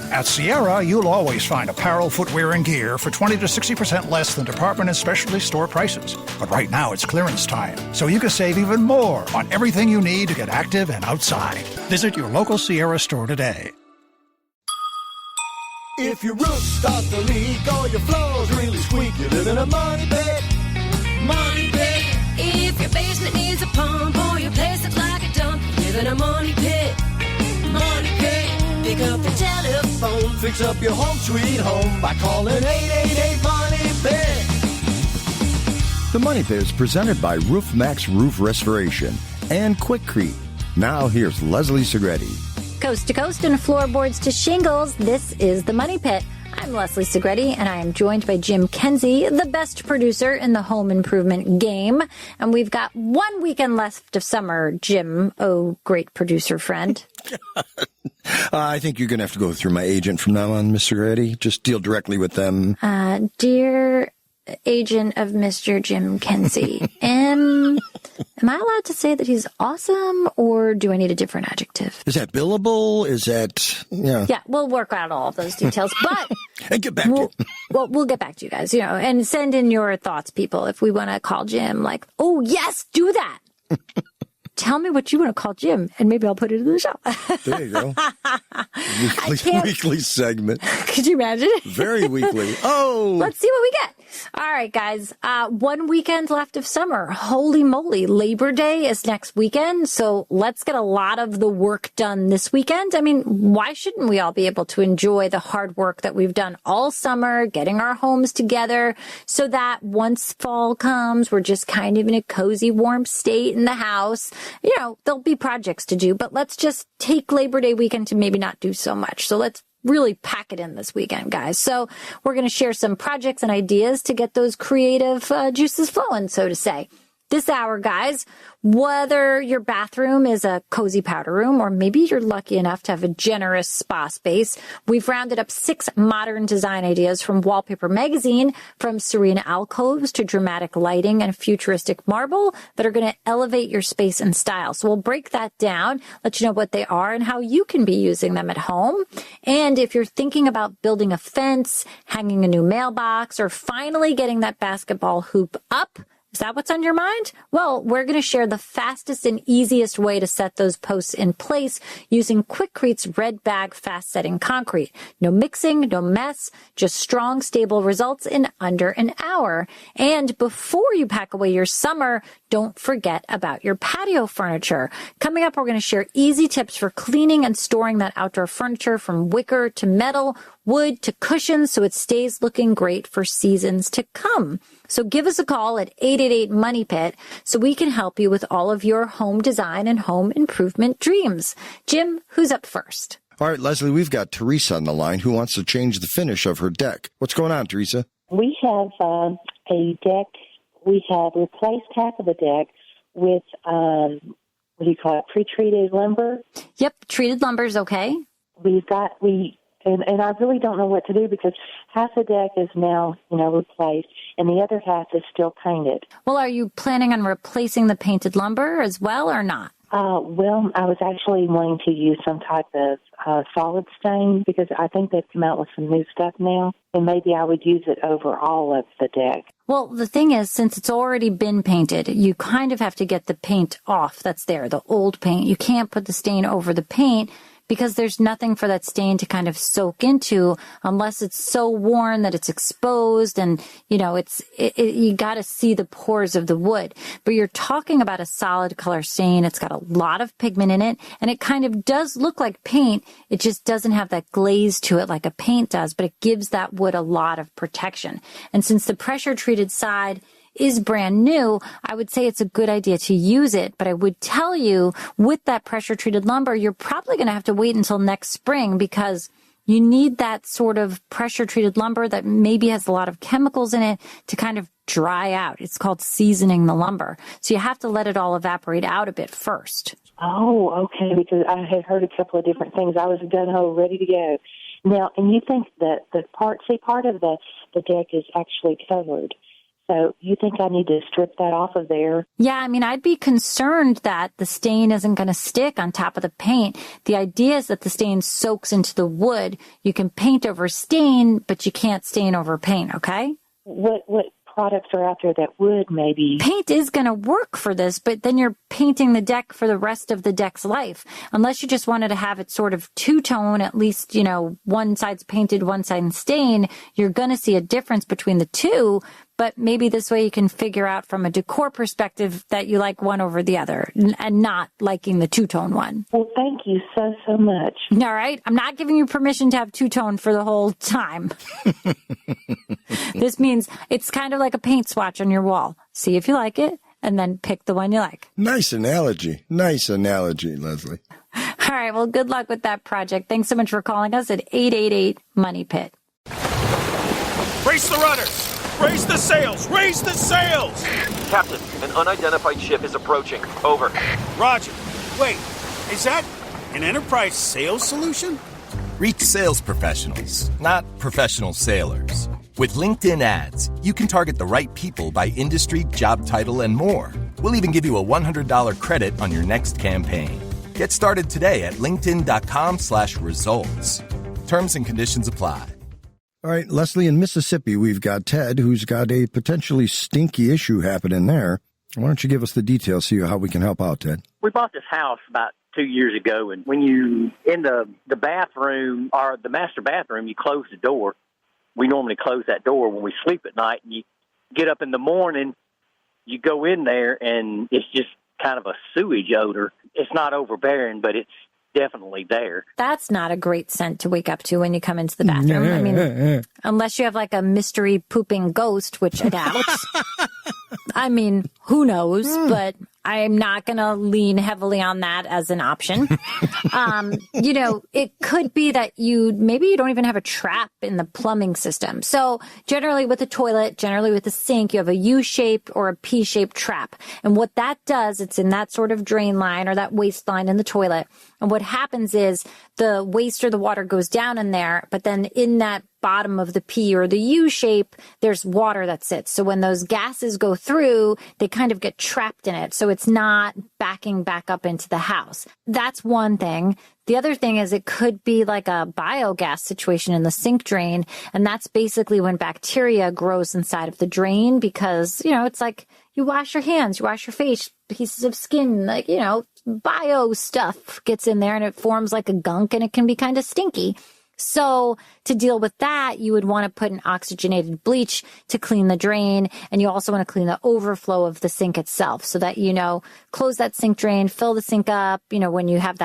At Sierra, you'll always find apparel, footwear, and gear for 20 to 60% less than department and specialty store prices. But right now it's clearance time, so you can save even more on everything you need to get active and outside. Visit your local Sierra store today. If your roof starts to leak or your floors really squeak, you live in a money pit. Money pit. If your basement needs a pump or your place looks like a dump, you live in a money pit. Money pit. Pick up the telephone, Fix up your home sweet home by calling 888-MONEY-PIT. The Money Pit is presented by Roof Max Roof Restoration and Quikrete. Now here's Leslie Segretti. Coast to coast and floorboards to shingles, this is the Money Pit. I'm Leslie Segretti, and I am joined by Jim Kenzie, the best producer in the home improvement game. And we've got 1 weekend left of summer, Jim. Oh, great producer friend. I think you're going to have to go through my agent from now on, Mr. Segretti. Just deal directly with them. Dear agent of Mr. Jim Kenzie, am I allowed to say that he's awesome, or do I need a different adjective? Is that billable? Is that, Yeah, we'll work out all of those details, but and get back to you. We'll get back to you guys, and send in your thoughts, people, if we want to call Jim, like, oh, yes, do that. Tell me what you want to call Jim, and maybe I'll put it in the show. There you go. Weekly segment. Could you imagine? Very weekly. Oh. Let's see what we get. All right, guys. 1 weekend left of summer. Holy moly. Labor Day is next weekend. So let's get a lot of the work done this weekend. I mean, why shouldn't we all be able to enjoy the hard work that we've done all summer, getting our homes together so that once fall comes, we're just kind of in a cozy, warm state in the house. There'll be projects to do, but let's just take Labor Day weekend to maybe not do so much. So let's really pack it in this weekend, guys. So we're going to share some projects and ideas to get those creative juices flowing, so to say. This hour, guys, whether your bathroom is a cozy powder room or maybe you're lucky enough to have a generous spa space, we've rounded up 6 modern design ideas from Wallpaper Magazine, from serene alcoves to dramatic lighting and futuristic marble that are going to elevate your space and style. So we'll break that down, let you know what they are and how you can be using them at home. And if you're thinking about building a fence, hanging a new mailbox, or finally getting that basketball hoop up, is that what's on your mind? Well, we're going to share the fastest and easiest way to set those posts in place using Quikrete's red bag fast setting concrete. No mixing, no mess, just strong, stable results in under an hour. And before you pack away your summer, don't forget about your patio furniture. Coming up, we're going to share easy tips for cleaning and storing that outdoor furniture, from wicker to metal, wood to cushions, so it stays looking great for seasons to come. So give us a call at 888-MONEY-PIT so we can help you with all of your home design and home improvement dreams. Jim, who's up first? All right, Leslie, we've got Teresa on the line who wants to change the finish of her deck. What's going on, Teresa? We have a deck. We have replaced half of the deck with, what do you call it, pre-treated lumber. Yep, treated lumber is okay. And I really don't know what to do because half the deck is now, replaced, and the other half is still painted. Well, are you planning on replacing the painted lumber as well or not? Well, I was actually wanting to use some type of solid stain because I think they've come out with some new stuff now, and maybe I would use it over all of the deck. Well, the thing is, since it's already been painted, you kind of have to get the paint off that's there, the old paint. You can't put the stain over the paint because there's nothing for that stain to kind of soak into unless it's so worn that it's exposed and, you got to see the pores of the wood. But you're talking about a solid color stain. It's got a lot of pigment in it, and it kind of does look like paint. It just doesn't have that glaze to it like a paint does, but it gives that wood a lot of protection. And since the pressure-treated side is brand new, I would say it's a good idea to use it. But I would tell you, with that pressure-treated lumber, you're probably going to have to wait until next spring because you need that sort of pressure-treated lumber that maybe has a lot of chemicals in it to kind of dry out. It's called seasoning the lumber. So you have to let it all evaporate out a bit first. Oh, okay, because I had heard a couple of different things. I was gung-ho, ready to go. Now, and you think that part of the deck is actually covered. So you think I need to strip that off of there? Yeah, I mean, I'd be concerned that the stain isn't going to stick on top of the paint. The idea is that the stain soaks into the wood. You can paint over stain, but you can't stain over paint, okay? What products are out there that would maybe? Paint is going to work for this, but then you're painting the deck for the rest of the deck's life. Unless you just wanted to have it sort of two-tone, at least, you know, one side's painted, one side's stained, you're going to see a difference between the two. But maybe this way you can figure out from a decor perspective that you like one over the other and not liking the two-tone one. Well, thank you so much. All right. I'm not giving you permission to have two-tone for the whole time. This means it's kind of like a paint swatch on your wall. See if you like it and then pick the one you like. Nice analogy. Nice analogy, Leslie. All right. Well, good luck with that project. Thanks so much for calling us at 888-MONEY-PIT. Raise the rudders! Raise the sails! Raise the sails! Captain, an unidentified ship is approaching. Over. Roger. Wait, is that an enterprise sales solution? Reach sales professionals, not professional sailors. With LinkedIn ads, you can target the right people by industry, job title, and more. We'll even give you a $100 credit on your next campaign. Get started today at linkedin.com/results. Terms and conditions apply. All right, Leslie, in Mississippi, we've got Ted, who's got a potentially stinky issue happening there. Why don't you give us the details, see how we can help out, Ted? We bought this house about 2 years ago, and when you, in the bathroom, or the master bathroom, you close the door. We normally close that door when we sleep at night, and you get up in the morning, you go in there, and it's just kind of a sewage odor. It's not overbearing, but it's definitely there. That's not a great scent to wake up to when you come into the bathroom. I mean, unless you have like a mystery pooping ghost, which I doubt. I mean, who knows? But I'm not going to lean heavily on that as an option. You know, it could be that maybe you don't even have a trap in the plumbing system. So generally with a toilet, generally with a sink, you have a U-shaped or a P-shaped trap. And what that does, it's in that sort of drain line or that waste line in the toilet. And what happens is the waste or the water goes down in there, but then in that bottom of the P or the U shape, there's water that sits. So when those gases go through, they kind of get trapped in it. So it's not backing back up into the house. That's one thing. The other thing is it could be like a biogas situation in the sink drain. And that's basically when bacteria grows inside of the drain because, you know, it's like you wash your hands, you wash your face, pieces of skin, like, you know, bio stuff gets in there and it forms like a gunk and it can be kind of stinky. So to deal with that, you would want to put an oxygenated bleach to clean the drain. And you also want to clean the overflow of the sink itself so that, you know, close that sink drain, fill the sink up, you know, when you have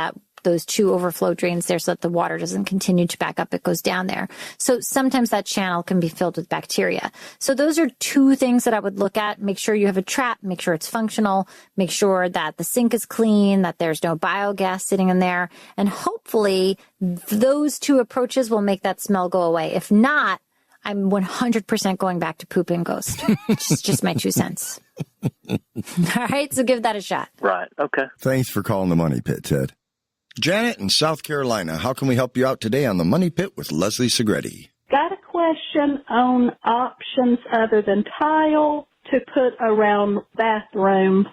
those two overflow drains there so that the water doesn't continue to back up, it goes down there. So sometimes that channel can be filled with bacteria. So those are two things that I would look at. Make sure you have a trap, make sure it's functional, make sure that the sink is clean, that there's no biogas sitting in there. And hopefully those two approaches will make that smell go away. If not, I'm 100% going back to poop and ghost. It's just my 2 cents. All right, so give that a shot. Right, okay. Thanks for calling the Money Pit, Ted. Janet in South Carolina, how can we help you out today on the Money Pit with Leslie Segretti? Got a question on options other than tile to put around bathroom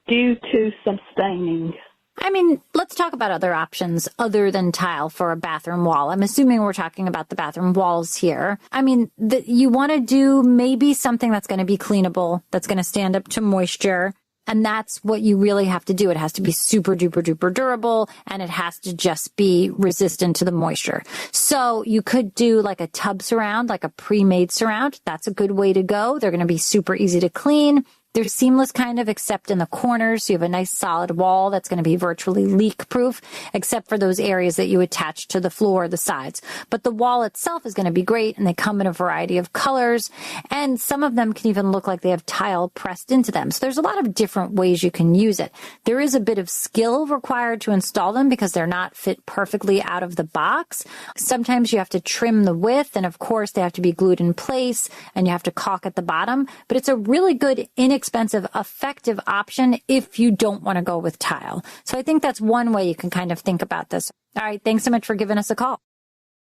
due to some staining. I mean, let's talk about other options other than tile for a bathroom wall. I'm assuming we're talking about the bathroom walls here. I mean, you want to do maybe something that's going to be cleanable, that's going to stand up to moisture. And that's what you really have to do. It has to be super duper duper durable and it has to just be resistant to the moisture. So you could do like a tub surround, like a pre-made surround. That's a good way to go. They're going to be super easy to clean. They're seamless kind of, except in the corners. So you have a nice solid wall that's going to be virtually leak proof, except for those areas that you attach to the floor or the sides. But the wall itself is going to be great, and they come in a variety of colors. And some of them can even look like they have tile pressed into them. So there's a lot of different ways you can use it. There is a bit of skill required to install them because they're not fit perfectly out of the box. Sometimes you have to trim the width, and of course they have to be glued in place, and you have to caulk at the bottom. But it's a really good, inexpensive, effective option if you don't want to go with tile. So I think that's one way you can kind of think about this. All right. Thanks so much for giving us a call.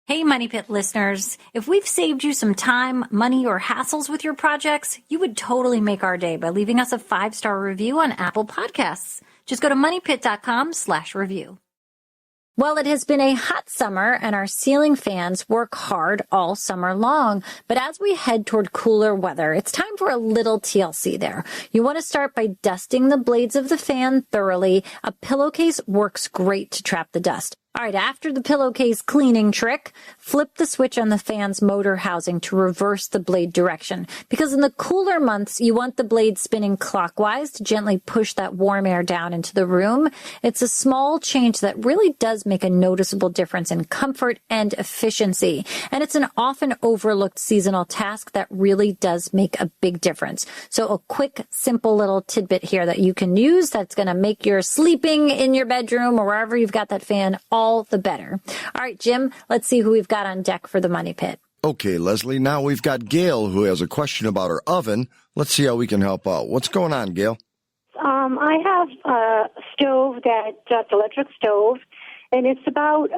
Hey, Money Pit listeners. If we've saved you some time, money, or hassles with your projects, you would totally make our day by leaving us a 5-star review on Apple Podcasts. Just go to moneypit.com/review. Well, it has been a hot summer and our ceiling fans work hard all summer long. But as we head toward cooler weather, it's time for a little TLC there. You want to start by dusting the blades of the fan thoroughly. A pillowcase works great to trap the dust. All right, after the pillowcase cleaning trick, flip the switch on the fan's motor housing to reverse the blade direction. Because in the cooler months, you want the blade spinning clockwise to gently push that warm air down into the room. It's a small change that really does make a noticeable difference in comfort and efficiency. And it's an often overlooked seasonal task that really does make a big difference. So a quick, simple little tidbit here that you can use that's going to make your sleeping in your bedroom or wherever you've got that fan all the better. All right, Jim, let's see who we've got on deck for the Money Pit. Okay, Leslie, now we've got Gail who has a question about her oven. Let's see how we can help out. What's going on, Gail? I have a stove that's electric stove, and it's about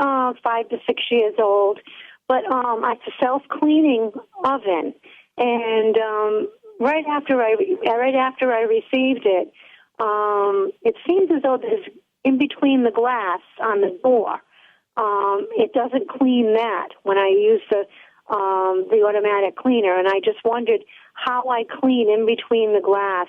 5 to 6 years old. But it's a self-cleaning oven, and right after I received it, it seems as though there's in between the glass on the door. It doesn't clean that when I use the automatic cleaner, and I just wondered how I clean in between the glass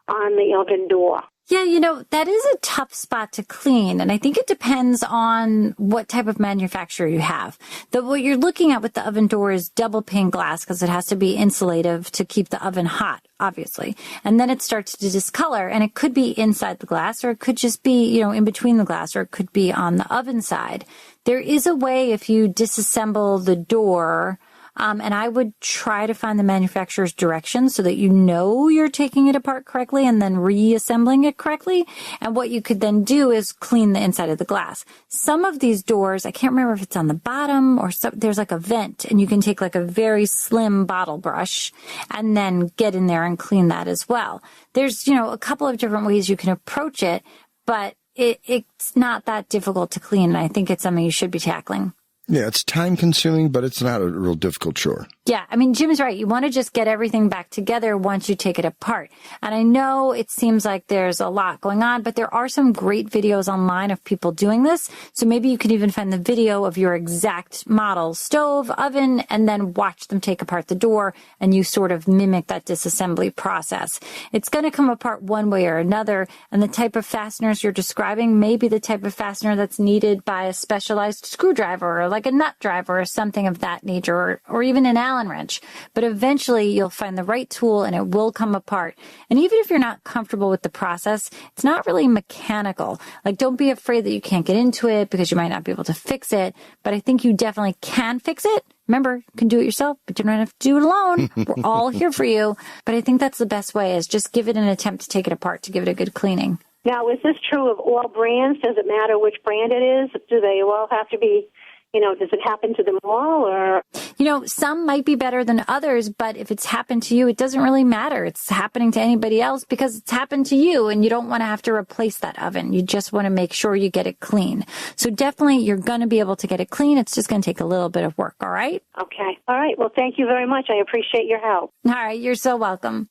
on the oven door. Yeah, that is a tough spot to clean, and I think it depends on what type of manufacturer you have. What you're looking at with the oven door is double pane glass because it has to be insulative to keep the oven hot, obviously. And then it starts to discolor, and it could be inside the glass, or it could just be, in between the glass, or it could be on the oven side. There is a way if you disassemble the door, and I would try to find the manufacturer's directions so that you're taking it apart correctly and then reassembling it correctly. And what you could then do is clean the inside of the glass. Some of these doors, I can't remember if it's on the bottom or there's like a vent, and you can take like a very slim bottle brush and then get in there and clean that as well. There's, a couple of different ways you can approach it, but it's not that difficult to clean, and I think it's something you should be tackling. Yeah, it's time-consuming, but it's not a real difficult chore. Yeah, Jim's right. You want to just get everything back together once you take it apart. And I know it seems like there's a lot going on, but there are some great videos online of people doing this. So maybe you can even find the video of your exact model, stove, oven, and then watch them take apart the door, and you sort of mimic that disassembly process. It's going to come apart one way or another, and the type of fasteners you're describing may be the type of fastener that's needed by a specialized screwdriver or like a nut driver or something of that nature, or even an Allen wrench. But eventually you'll find the right tool and it will come apart. And even if you're not comfortable with the process, it's not really mechanical. Like, don't be afraid that you can't get into it because you might not be able to fix it. But I think you definitely can fix it. Remember, you can do it yourself, but you don't have to do it alone. We're all here for you. But I think that's the best way, is just give it an attempt to take it apart, to give it a good cleaning. Now, is this true of all brands? Does it matter which brand it is? Do they all have to be, does it happen to them all, or? Some might be better than others, but if it's happened to you, it doesn't really matter. It's happening to anybody else because it's happened to you, and you don't want to have to replace that oven. You just want to make sure you get it clean. So definitely you're going to be able to get it clean. It's just going to take a little bit of work, all right? Okay. All right. Well, thank you very much. I appreciate your help. All right. You're so welcome.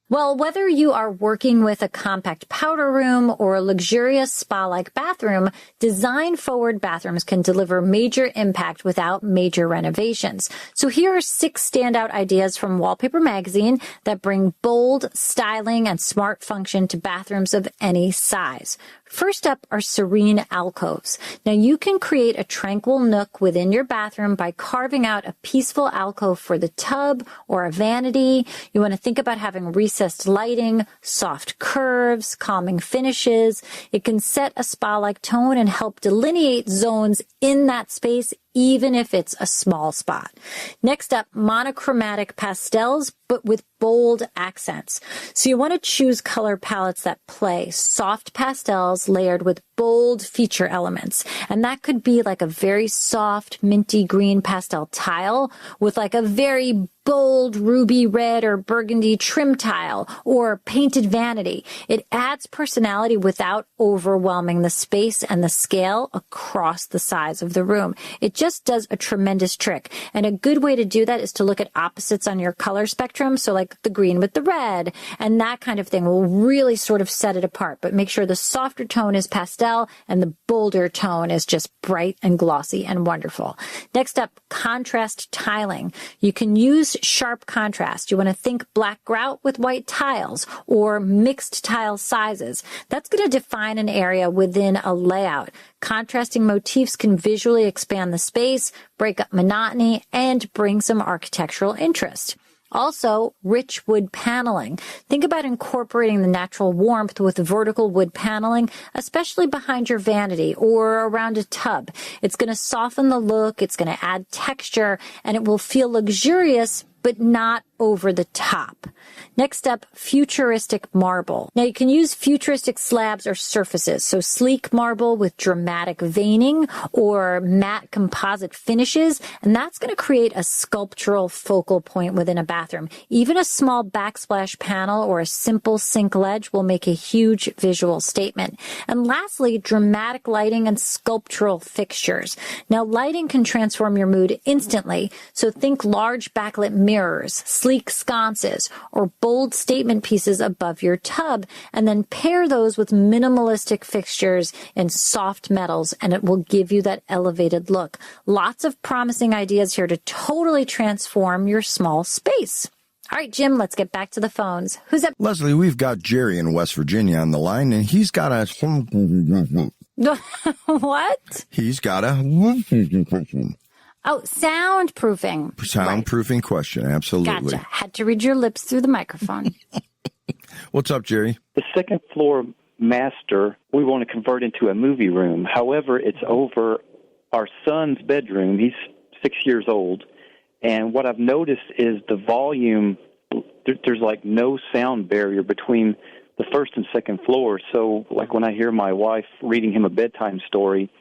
Well, whether you are working with a compact powder room or a luxurious spa-like bathroom, design-forward bathrooms can deliver major impact without major renovations. So here are 6 standout ideas from Wallpaper Magazine that bring bold styling and smart function to bathrooms of any size. First up are serene alcoves. Now, you can create a tranquil nook within your bathroom by carving out a peaceful alcove for the tub or a vanity. You want to think about having recessed lighting, soft curves, calming finishes. It can set a spa-like tone and help delineate zones in that space, even if it's a small spot. Next up, monochromatic pastels but with bold accents. So you want to choose color palettes that play soft pastels layered with bold feature elements. And that could be like a very soft minty green pastel tile with like a very bold ruby red or burgundy trim tile or painted vanity. It adds personality without overwhelming the space and the scale across the size of the room. It just does a tremendous trick. And a good way to do that is to look at opposites on your color spectrum. So like the green with the red and that kind of thing will really sort of set it apart. But make sure the softer tone is pastel and the bolder tone is just bright and glossy and wonderful. Next up, contrast tiling. You can use sharp contrast. You want to think black grout with white tiles or mixed tile sizes. That's going to define an area within a layout. Contrasting motifs can visually expand the space, break up monotony, and bring some architectural interest. Also, rich wood paneling. Think about incorporating the natural warmth with vertical wood paneling, especially behind your vanity or around a tub. It's going to soften the look, it's going to add texture, and it will feel luxurious, but not over the top. Next up, futuristic marble. Now you can use futuristic slabs or surfaces, so sleek marble with dramatic veining or matte composite finishes, and that's going to create a sculptural focal point within a bathroom. Even a small backsplash panel or a simple sink ledge will make a huge visual statement. And lastly, dramatic lighting and sculptural fixtures. Now lighting can transform your mood instantly, so think large backlit mirrors, sleek sconces, or bold statement pieces above your tub, and then pair those with minimalistic fixtures in soft metals, and it will give you that elevated look. Lots of promising ideas here to totally transform your small space. All right, Jim, let's get back to the phones. Who's up? Leslie, we've got Jerry in West Virginia on the line, and he's got a... What? He's got a... Oh, soundproofing. Soundproofing right. Question, absolutely. Gotcha. Had to read your lips through the microphone. What's up, Jerry? The second floor master, we want to convert into a movie room. However, it's over our son's bedroom. He's 6 years old. And what I've noticed is the volume, there's like no sound barrier between the first and second floor. So like when I hear my wife reading him a bedtime story,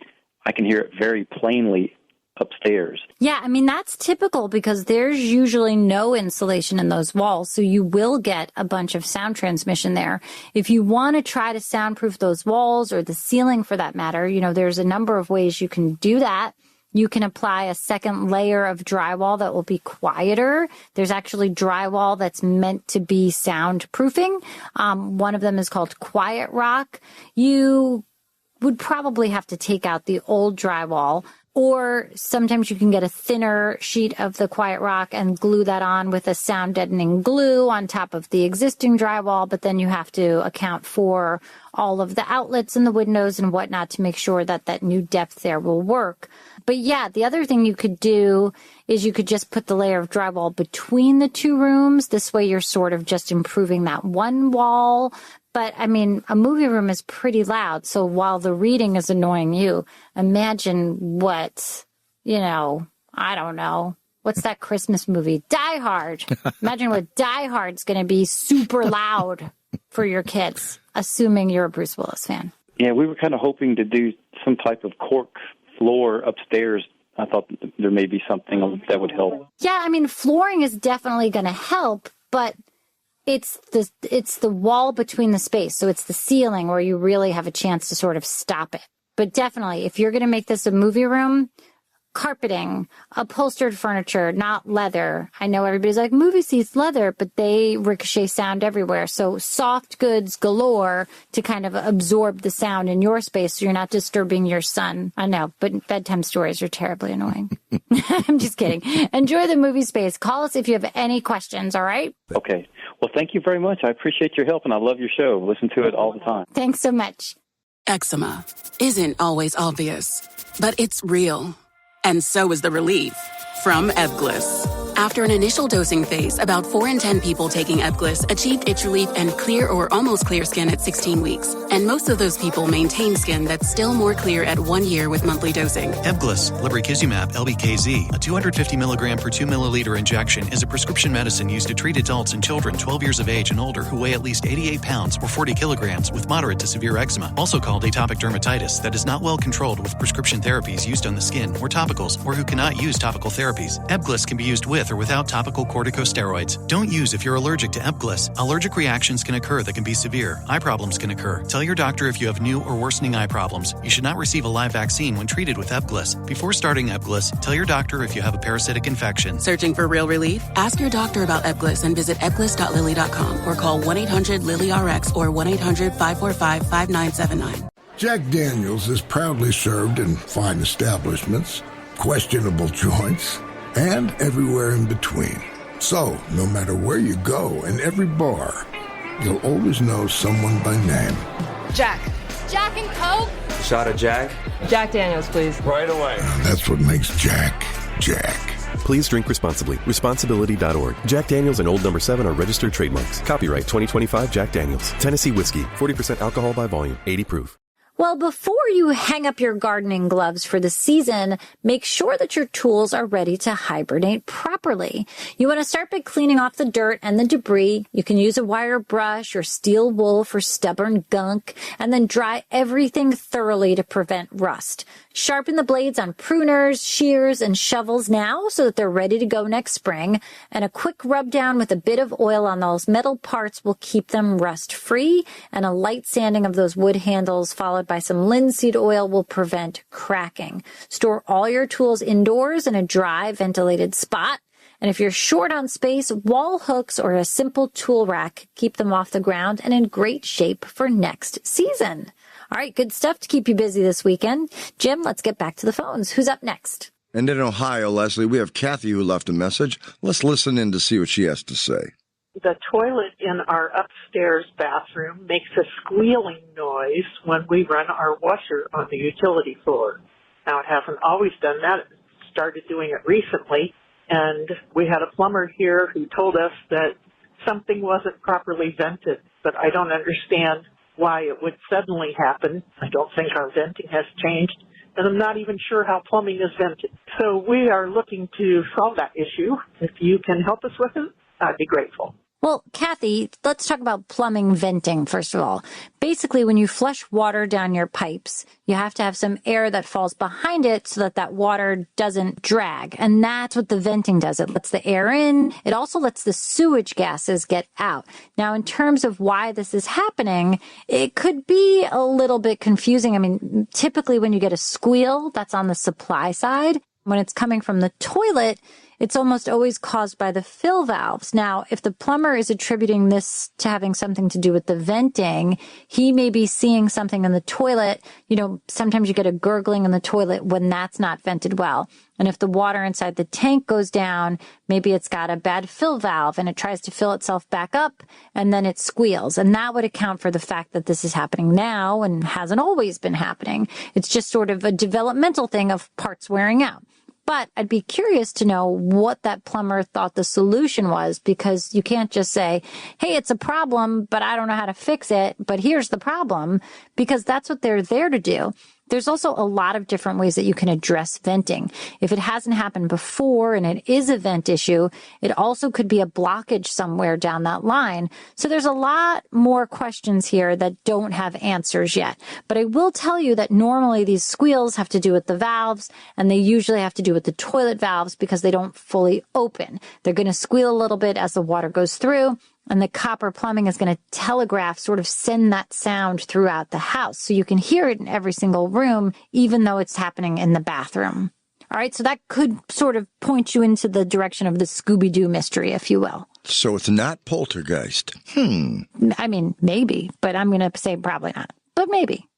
I can hear it very plainly upstairs. Yeah, I mean, that's typical because there's usually no insulation in those walls, so you will get a bunch of sound transmission there. If you want to try to soundproof those walls or the ceiling for that matter, you know, there's a number of ways you can do that. You can apply a second layer of drywall that will be quieter. There's actually drywall that's meant to be soundproofing. One of them is called Quiet Rock. You would probably have to take out the old drywall, or sometimes you can get a thinner sheet of the Quiet Rock and glue that on with a sound deadening glue on top of the existing drywall, but then you have to account for all of the outlets and the windows and whatnot to make sure that that new depth there will work. But yeah, the other thing you could do is you could just put the layer of drywall between the two rooms. This way you're sort of just improving that one wall. But, I mean, a movie room is pretty loud, so while the reading is annoying you, imagine what, you know, I don't know. What's that Christmas movie? Die Hard. Imagine what Die Hard's going to be super loud for your kids, assuming you're a Bruce Willis fan. Yeah, we were kind of hoping to do some type of cork floor upstairs. I thought there may be something that would help. Yeah, I mean, flooring is definitely going to help, but it's the wall between the space. So it's the ceiling where you really have a chance to sort of stop it. But definitely, if you're going to make this a movie room, carpeting, upholstered furniture, not leather. I know everybody's like, movie seats, leather, but they ricochet sound everywhere. So soft goods galore to kind of absorb the sound in your space so you're not disturbing your son. I know, but bedtime stories are terribly annoying. I'm just kidding. Enjoy the movie space. Call us if you have any questions, all right? Okay. Well, thank you very much. I appreciate your help, and I love your show. Listen to it all the time. Thanks so much. Eczema isn't always obvious, but it's real. And so is the relief from Evglis. After an initial dosing phase, about 4 in 10 people taking Ebglyss achieved itch relief and clear or almost clear skin at 16 weeks. And most of those people maintain skin that's still more clear at 1 year with monthly dosing. Ebglyss, lebrikizumab, LBKZ, a 250 milligram per 2 milliliter injection, is a prescription medicine used to treat adults and children 12 years of age and older who weigh at least 88 pounds or 40 kilograms with moderate to severe eczema, also called atopic dermatitis, that is not well controlled with prescription therapies used on the skin or topicals, or who cannot use topical therapies. Ebglyss can be used with or without topical corticosteroids. Don't use if you're allergic to Ebglyss. Allergic reactions can occur that can be severe. Eye problems can occur. Tell your doctor if you have new or worsening eye problems. You should not receive a live vaccine when treated with Ebglyss. Before starting Ebglyss, tell your doctor if you have a parasitic infection. Searching for real relief? Ask your doctor about Ebglyss and visit ebglyss.lilly.com or call 1-800-LILY-RX or 1-800-545-5979. Jack Daniels is proudly served in fine establishments, questionable joints, and everywhere in between. So, no matter where you go, in every bar, you'll always know someone by name. Jack. Jack and Coke? Shot of Jack? Jack Daniels, please. Right away. That's what makes Jack, Jack. Please drink responsibly. Responsibility.org. Jack Daniels and Old No. 7 are registered trademarks. Copyright 2025 Jack Daniels. Tennessee whiskey. 40% alcohol by volume. 80 proof. Well, before you hang up your gardening gloves for the season, make sure that your tools are ready to hibernate properly. You want to start by cleaning off the dirt and the debris. You can use a wire brush or steel wool for stubborn gunk, and then dry everything thoroughly to prevent rust. Sharpen the blades on pruners, shears, and shovels now so that they're ready to go next spring, and a quick rub down with a bit of oil on those metal parts will keep them rust-free, and a light sanding of those wood handles followed by some linseed oil will prevent cracking. Store all your tools indoors in a dry, ventilated spot. And if you're short on space, wall hooks or a simple tool rack keep them off the ground and in great shape for next season. All right, good stuff to keep you busy this weekend. Jim, let's get back to the phones. Who's up next? And in Ohio, Leslie, we have Kathy who left a message. Let's listen in to see what she has to say. The toilet in our upstairs bathroom makes a squealing noise when we run our washer on the utility floor. Now, it hasn't always done that. It started doing it recently, and we had a plumber here who told us that something wasn't properly vented, but I don't understand why it would suddenly happen. I don't think our venting has changed, and I'm not even sure how plumbing is vented. So we are looking to solve that issue. If you can help us with it, I'd be grateful. Well, Kathy, let's talk about plumbing venting, first of all. Basically, when you flush water down your pipes, you have to have some air that falls behind it so that that water doesn't drag. And that's what the venting does. It lets the air in. It also lets the sewage gases get out. Now, in terms of why this is happening, it could be a little bit confusing. I mean, typically when you get a squeal, that's on the supply side. When it's coming from the toilet, it's almost always caused by the fill valves. Now, if the plumber is attributing this to having something to do with the venting, he may be seeing something in the toilet. You know, sometimes you get a gurgling in the toilet when that's not vented well. And if the water inside the tank goes down, maybe it's got a bad fill valve and it tries to fill itself back up and then it squeals. And that would account for the fact that this is happening now and hasn't always been happening. It's just sort of a developmental thing of parts wearing out. But I'd be curious to know what that plumber thought the solution was, because you can't just say, hey, it's a problem, but I don't know how to fix it, but here's the problem, because that's what they're there to do. There's also a lot of different ways that you can address venting. If it hasn't happened before and it is a vent issue, it also could be a blockage somewhere down that line. So there's a lot more questions here that don't have answers yet. But I will tell you that normally these squeals have to do with the valves, and they usually have to do with the toilet valves because they don't fully open. They're going to squeal a little bit as the water goes through. And the copper plumbing is going to telegraph, sort of send that sound throughout the house. So you can hear it in every single room, even though it's happening in the bathroom. All right, so that could sort of point you into the direction of the Scooby-Doo mystery, if you will. So it's not poltergeist. I mean, maybe, but I'm going to say probably not. But maybe.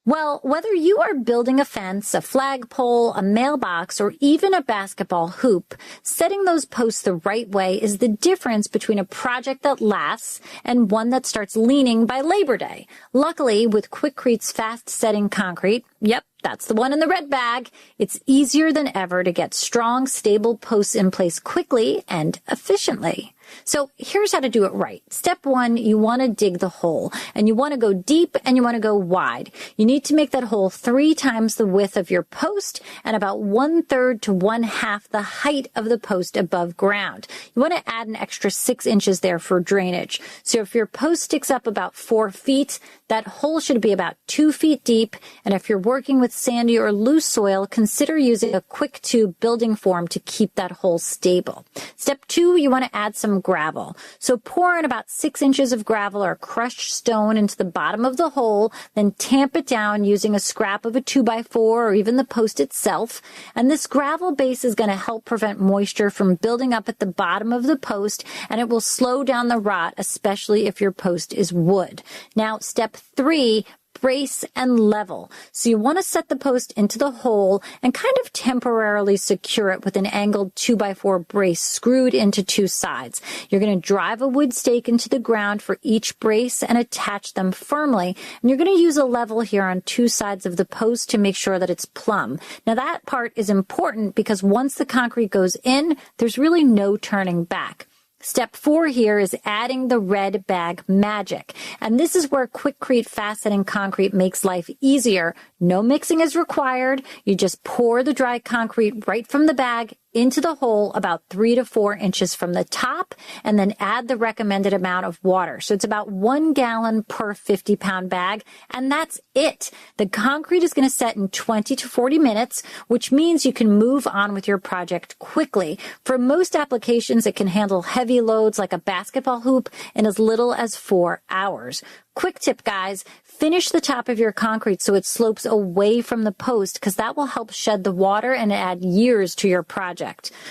Well, whether you are building a fence, a flagpole, a mailbox, or even a basketball hoop, setting those posts the right way is the difference between a project that lasts and one that starts leaning by Labor Day. Luckily, with Quikrete's fast-setting concrete, yep, that's the one in the red bag, it's easier than ever to get strong, stable posts in place quickly and efficiently. So here's how to do it right. Step 1, you want to dig the hole, and you want to go deep and you want to go wide. You need to make that hole 3 times the width of your post and about 1/3 to 1/2 the height of the post above ground. You want to add an extra 6 inches there for drainage. So if your post sticks up about 4 feet, that hole should be about 2 feet deep. And if you're working with sandy or loose soil, consider using a quick tube building form to keep that hole stable. Step 2, you want to add some gravel. So pour in about 6 inches of gravel or crushed stone into the bottom of the hole, then tamp it down using a scrap of a 2x4 or even the post itself. And this gravel base is going to help prevent moisture from building up at the bottom of the post, and it will slow down the rot, especially if your post is wood. Now, step 3, brace and level. So you want to set the post into the hole and kind of temporarily secure it with an angled 2x4 brace screwed into 2 sides. You're going to drive a wood stake into the ground for each brace and attach them firmly. And you're going to use a level here on 2 sides of the post to make sure that it's plumb. Now that part is important because once the concrete goes in, there's really no turning back. Step 4 here is adding the red bag magic. And this is where Quikrete fast-setting concrete makes life easier. No mixing is required. You just pour the dry concrete right from the bag into the hole about 3 to 4 inches from the top, and then add the recommended amount of water. So it's about 1 gallon per 50-pound bag, and that's it. The concrete is going to set in 20 to 40 minutes, which means you can move on with your project quickly. For most applications, it can handle heavy loads like a basketball hoop in as little as 4 hours. Quick tip, guys, finish the top of your concrete so it slopes away from the post, because that will help shed the water and add years to your project.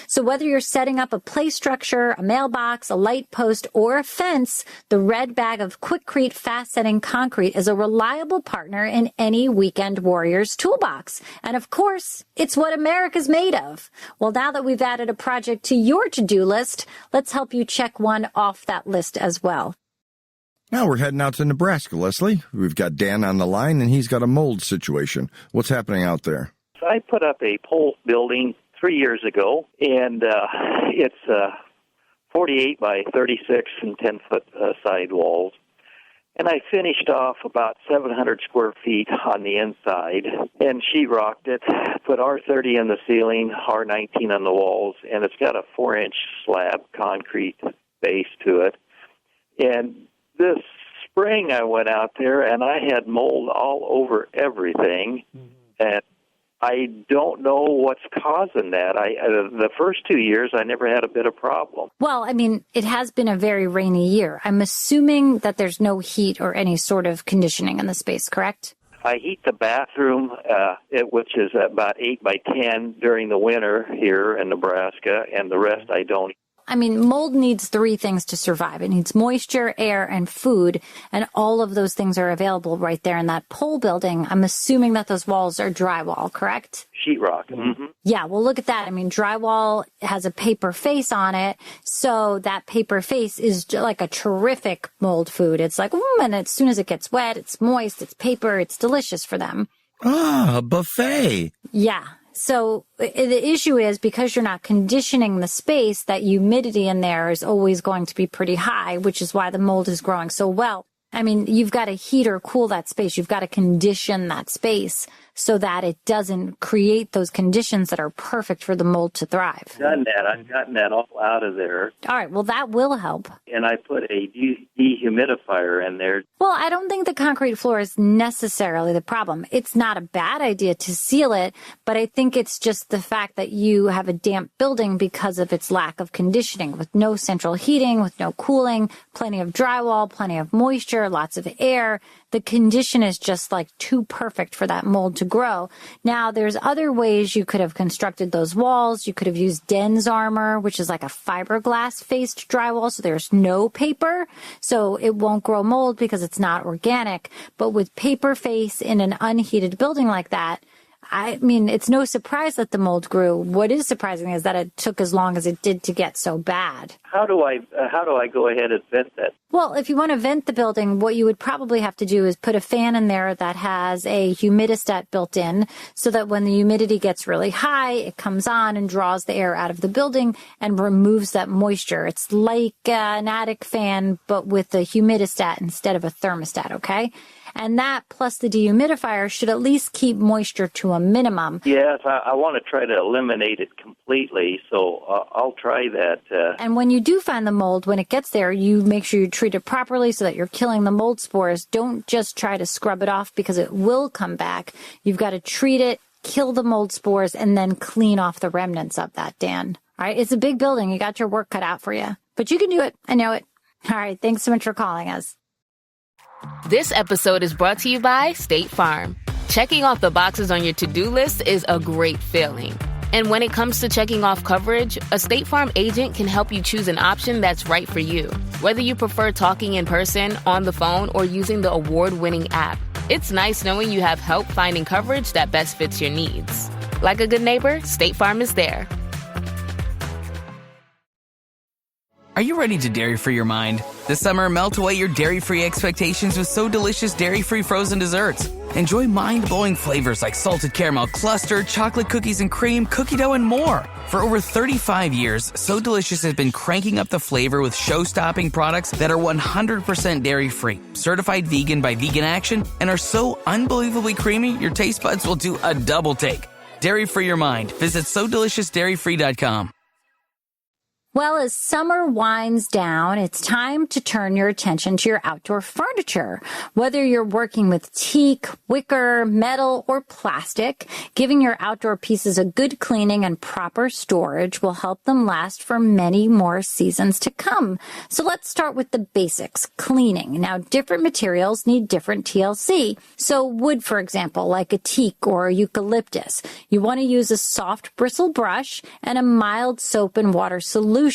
So whether you're setting up a play structure, a mailbox, a light post, or a fence, the red bag of Quikrete fast-setting concrete is a reliable partner in any weekend warrior's toolbox. And of course, it's what America's made of. Well, now that we've added a project to your to-do list, let's help you check one off that list as well. Now we're heading out to Nebraska, Leslie. We've got Dan on the line, and he's got a mold situation. What's happening out there? I put up a pole building 3 years ago, and it's 48 by 36 and 10-foot side walls. And I finished off about 700 square feet on the inside and sheetrocked it, put R30 in the ceiling, R19 on the walls, and it's got a 4-inch slab concrete base to it. And this spring I went out there and I had mold all over everything, and I don't know what's causing that. The first 2 years I never had a bit of problem. Well, I mean, it has been a very rainy year. I'm assuming that there's no heat or any sort of conditioning in the space, correct? I heat the bathroom, which is about 8 by 10 during the winter here in Nebraska, and the rest I don't. I mean, mold needs 3 things to survive. It needs moisture, air, and food, and all of those things are available right there in that pole building. I'm assuming that those walls are drywall, correct? Sheetrock. Mm-hmm. Yeah, well, look at that. I mean, drywall has a paper face on it, so that paper face is like a terrific mold food. It's like, and as soon as it gets wet, it's moist, it's paper, it's delicious for them. Ah, a buffet. Yeah. So the issue is, because you're not conditioning the space, that humidity in there is always going to be pretty high, which is why the mold is growing so well. I mean, you've got to heat or cool that space. You've got to condition that space so that it doesn't create those conditions that are perfect for the mold to thrive. I've gotten that all out of there. All right, well, that will help. And I put a dehumidifier in there. Well, I don't think the concrete floor is necessarily the problem. It's not a bad idea to seal it, but I think it's just the fact that you have a damp building because of its lack of conditioning, with no central heating, with no cooling, plenty of drywall, plenty of moisture, lots of air. The condition is just like too perfect for that mold to to grow. Now, there's other ways you could have constructed those walls. You could have used Den's armor, which is like a fiberglass-faced drywall, so there's no paper, so it won't grow mold because it's not organic. But with paper face in an unheated building like that, I mean, it's no surprise that the mold grew. What is surprising is that it took as long as it did to get so bad. How do I go ahead and vent that? Well, if you want to vent the building, what you would probably have to do is put a fan in there that has a humidistat built in so that when the humidity gets really high, it comes on and draws the air out of the building and removes that moisture. It's like an attic fan, but with a humidistat instead of a thermostat, okay? And that plus the dehumidifier should at least keep moisture to a minimum. Yes, I want to try to eliminate it completely, so I'll try that. And when you do find the mold, when it gets there, you make sure you treat it properly so that you're killing the mold spores. Don't just try to scrub it off because it will come back. You've got to treat it, kill the mold spores, and then clean off the remnants of that, Dan. All right, it's a big building. You got your work cut out for you. But you can do it. I know it. All right, thanks so much for calling us. This episode is brought to you by State Farm. Checking off the boxes on your to-do list is a great feeling. And when it comes to checking off coverage, a State Farm agent can help you choose an option that's right for you. Whether you prefer talking in person, on the phone, or using the award-winning app, it's nice knowing you have help finding coverage that best fits your needs. Like a good neighbor, State Farm is there. Are you ready to dairy-free your mind? This summer, melt away your dairy-free expectations with So Delicious dairy-free frozen desserts. Enjoy mind-blowing flavors like salted caramel cluster, chocolate cookies and cream, cookie dough, and more. For over 35 years, So Delicious has been cranking up the flavor with show-stopping products that are 100% dairy-free, certified vegan by Vegan Action, and are so unbelievably creamy, your taste buds will do a double take. Dairy-free your mind. Visit SoDeliciousDairyFree.com. Well, as summer winds down, it's time to turn your attention to your outdoor furniture. Whether you're working with teak, wicker, metal, or plastic, giving your outdoor pieces a good cleaning and proper storage will help them last for many more seasons to come. So let's start with the basics, cleaning. Now, different materials need different TLC. So wood, for example, like a teak or a eucalyptus, you want to use a soft bristle brush and a mild soap and water solution.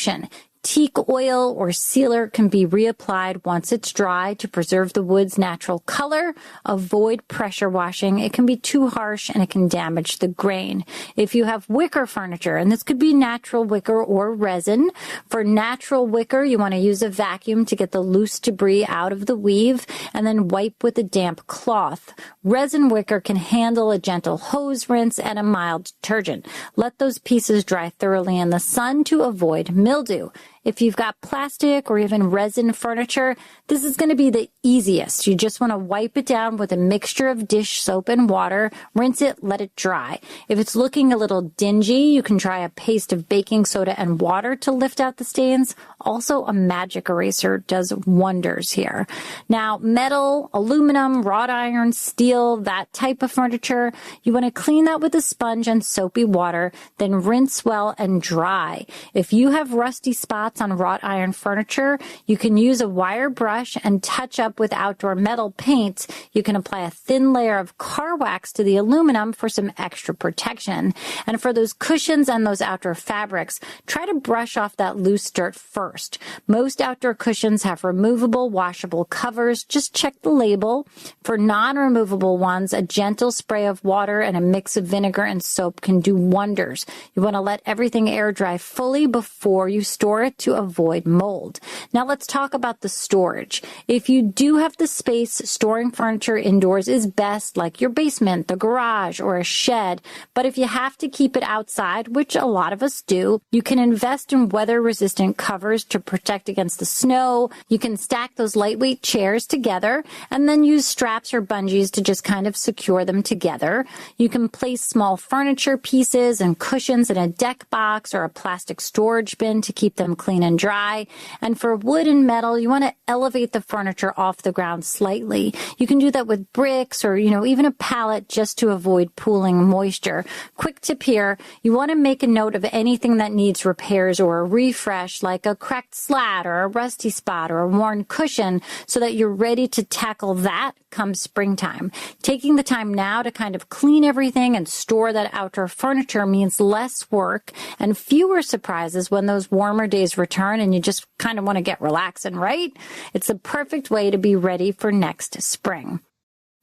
Teak oil or sealer can be reapplied once it's dry to preserve the wood's natural color. Avoid pressure washing. It can be too harsh and it can damage the grain. If you have wicker furniture, and this could be natural wicker or resin, for natural wicker, you want to use a vacuum to get the loose debris out of the weave and then wipe with a damp cloth. Resin wicker can handle a gentle hose rinse and a mild detergent. Let those pieces dry thoroughly in the sun to avoid mildew. If you've got plastic or even resin furniture, this is going to be the easiest. You just want to wipe it down with a mixture of dish soap and water, rinse it, let it dry. If it's looking a little dingy, you can try a paste of baking soda and water to lift out the stains. Also, a magic eraser does wonders here. Now, metal, aluminum, wrought iron, steel, that type of furniture, you want to clean that with a sponge and soapy water, then rinse well and dry. If you have rusty spots on wrought iron furniture, you can use a wire brush and touch up with outdoor metal paint. You can apply a thin layer of car wax to the aluminum for some extra protection. And for those cushions and those outdoor fabrics, try to brush off that loose dirt first. Most outdoor cushions have removable, washable covers. Just check the label. For non-removable ones, a gentle spray of water and a mix of vinegar and soap can do wonders. You want to let everything air dry fully before you store it to avoid mold. Now let's talk about the storage. If you do have the space, storing furniture indoors is best, like your basement, the garage, or a shed. But if you have to keep it outside, which a lot of us do, you can invest in weather-resistant covers to protect against the snow. You can stack those lightweight chairs together and then use straps or bungees to just kind of secure them together. You can place small furniture pieces and cushions in a deck box or a plastic storage bin to keep them clean and dry. And for wood and metal, you want to elevate the furniture off the ground slightly. You can do that with bricks or, even a pallet just to avoid pooling moisture. Quick tip here, you want to make a note of anything that needs repairs or a refresh, like a cracked slat or a rusty spot or a worn cushion, so that you're ready to tackle that come springtime. Taking the time now to kind of clean everything and store that outdoor furniture means less work and fewer surprises when those warmer days return and you just kind of want to get relaxing, right? It's the perfect way to be ready for next spring.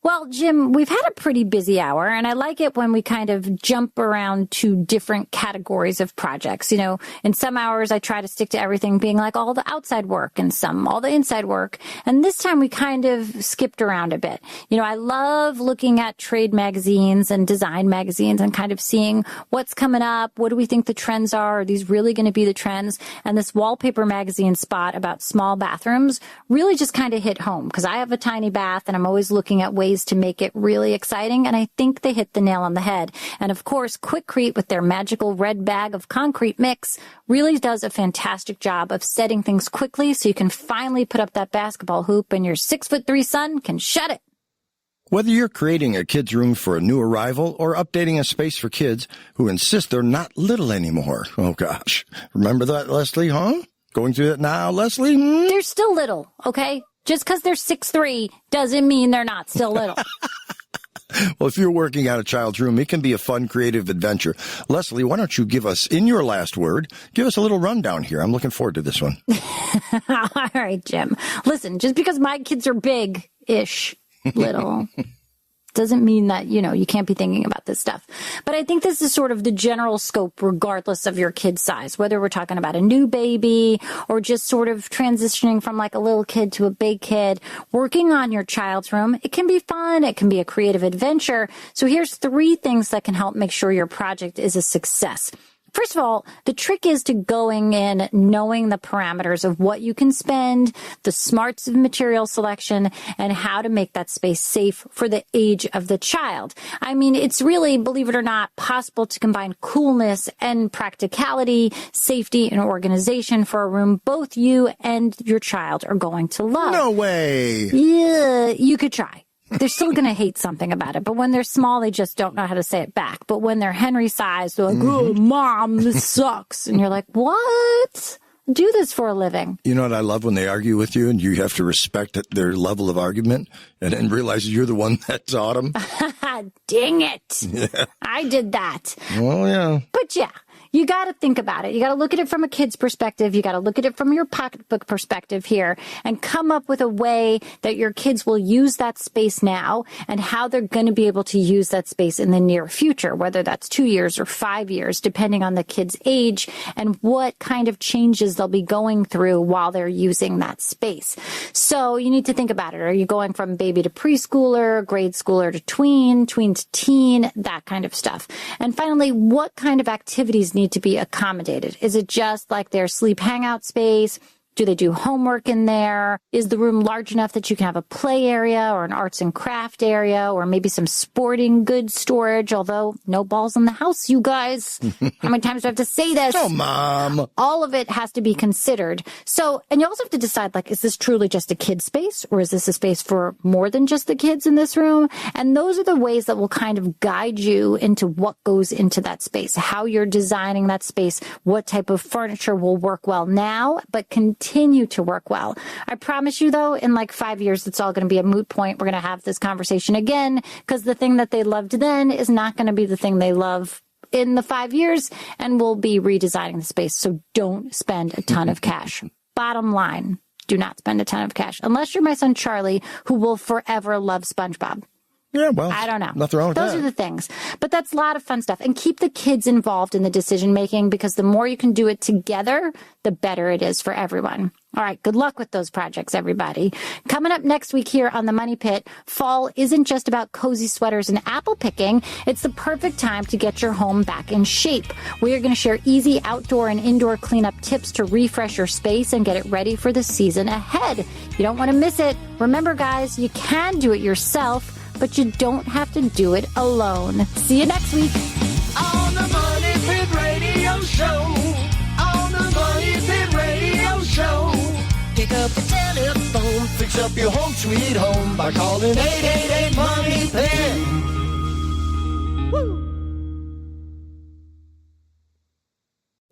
Well, Jim, we've had a pretty busy hour, and I like it when we kind of jump around to different categories of projects. You know, in some hours, I try to stick to everything being like all the outside work and some all the inside work. And this time we kind of skipped around a bit. You know, I love looking at trade magazines and design magazines and kind of seeing what's coming up. What do we think the trends are? Are these really going to be the trends? And this Wallpaper Magazine spot about small bathrooms really just kind of hit home because I have a tiny bath and I'm always looking at ways to make it really exciting, and I think they hit the nail on the head. And of course, Quikrete with their magical red bag of concrete mix really does a fantastic job of setting things quickly so you can finally put up that basketball hoop and your 6'3" son can shut it. Whether you're creating a kid's room for a new arrival or updating a space for kids who insist they're not little anymore. Oh gosh. Remember that, Leslie, huh? Going through that now, Leslie? They're still little, okay? Just because they're 6'3" doesn't mean they're not still little. Well, if you're working on a child's room, it can be a fun, creative adventure. Leslie, why don't you give us, in your last word, give us a little rundown here. I'm looking forward to this one. All right, Jim. Listen, just because my kids are big-ish, little, doesn't mean that, you know, you can't be thinking about this stuff. But I think this is sort of the general scope regardless of your kid's size, whether we're talking about a new baby or just sort of transitioning from like a little kid to a big kid. Working on your child's room, it can be fun. It can be a creative adventure. So here's 3 things that can help make sure your project is a success. First of all, the trick is to going in knowing the parameters of what you can spend, the smarts of material selection, and how to make that space safe for the age of the child. I mean, it's really, believe it or not, possible to combine coolness and practicality, safety, and organization for a room both you and your child are going to love. No way. Yeah, you could try. They're still going to hate something about it. But when they're small, they just don't know how to say it back. But when they're Henry-sized, they're like, oh, Mom, this sucks. And you're like, what? Do this for a living. You know what I love when they argue with you and you have to respect their level of argument and then realize you're the one that taught them? Dang it. Yeah. I did that. Well, yeah. But yeah. You got to think about it. You got to look at it from a kid's perspective. You got to look at it from your pocketbook perspective here and come up with a way that your kids will use that space now and how they're going to be able to use that space in the near future, whether that's 2 years or 5 years, depending on the kid's age and what kind of changes they'll be going through while they're using that space. So you need to think about it. Are you going from baby to preschooler, grade schooler to tween to teen, that kind of stuff. And finally, what kind of activities need to be accommodated? Is it just like their sleep hangout space? Do they do homework in there? Is the room large enough that you can have a play area or an arts and craft area or maybe some sporting goods storage? Although no balls in the house, you guys. How many times do I have to say this? Oh, Mom. All of it has to be considered. So, and you also have to decide, like, is this truly just a kid space or is this a space for more than just the kids in this room? And those are the ways that will kind of guide you into what goes into that space, how you're designing that space, what type of furniture will work well now, but continue to work well. I promise you, though, in like 5 years, it's all going to be a moot point. We're going to have this conversation again because the thing that they loved then is not going to be the thing they love in the 5 years, and we'll be redesigning the space. So don't spend a ton of cash. Bottom line, do not spend a ton of cash unless you're my son Charlie, who will forever love SpongeBob. Yeah, well, I don't know. Nothing wrong with Those that. are the things. But that's a lot of fun stuff. And keep the kids involved in the decision making because the more you can do it together, the better it is for everyone. All right. Good luck with those projects, everybody. Coming up next week here on the Money Pit, fall isn't just about cozy sweaters and apple picking. It's the perfect time to get your home back in shape. We are going to share easy outdoor and indoor cleanup tips to refresh your space and get it ready for the season ahead. You don't want to miss it. Remember, guys, you can do it yourself, but you don't have to do it alone. See you next week. On the Money Pit Radio Show. On the Money Pit Radio Show. Pick up the telephone. Fix up your home sweet home by calling 888-MONEY-PIT. Woo!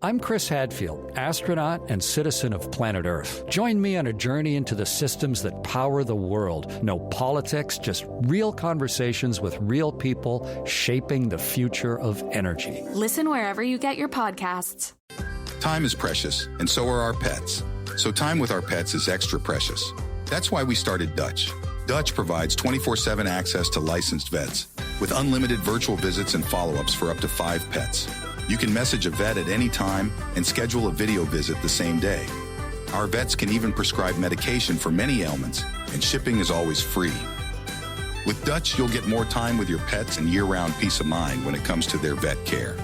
I'm Chris Hadfield, astronaut and citizen of planet Earth. Join me on a journey into the systems that power the world. No politics, just real conversations with real people shaping the future of energy. Listen wherever you get your podcasts. Time is precious, and so are our pets. So time with our pets is extra precious. That's why we started Dutch. Dutch provides 24/7 access to licensed vets with unlimited virtual visits and follow-ups for up to 5 pets. You can message a vet at any time and schedule a video visit the same day. Our vets can even prescribe medication for many ailments, and shipping is always free. With Dutch, you'll get more time with your pets and year-round peace of mind when it comes to their vet care.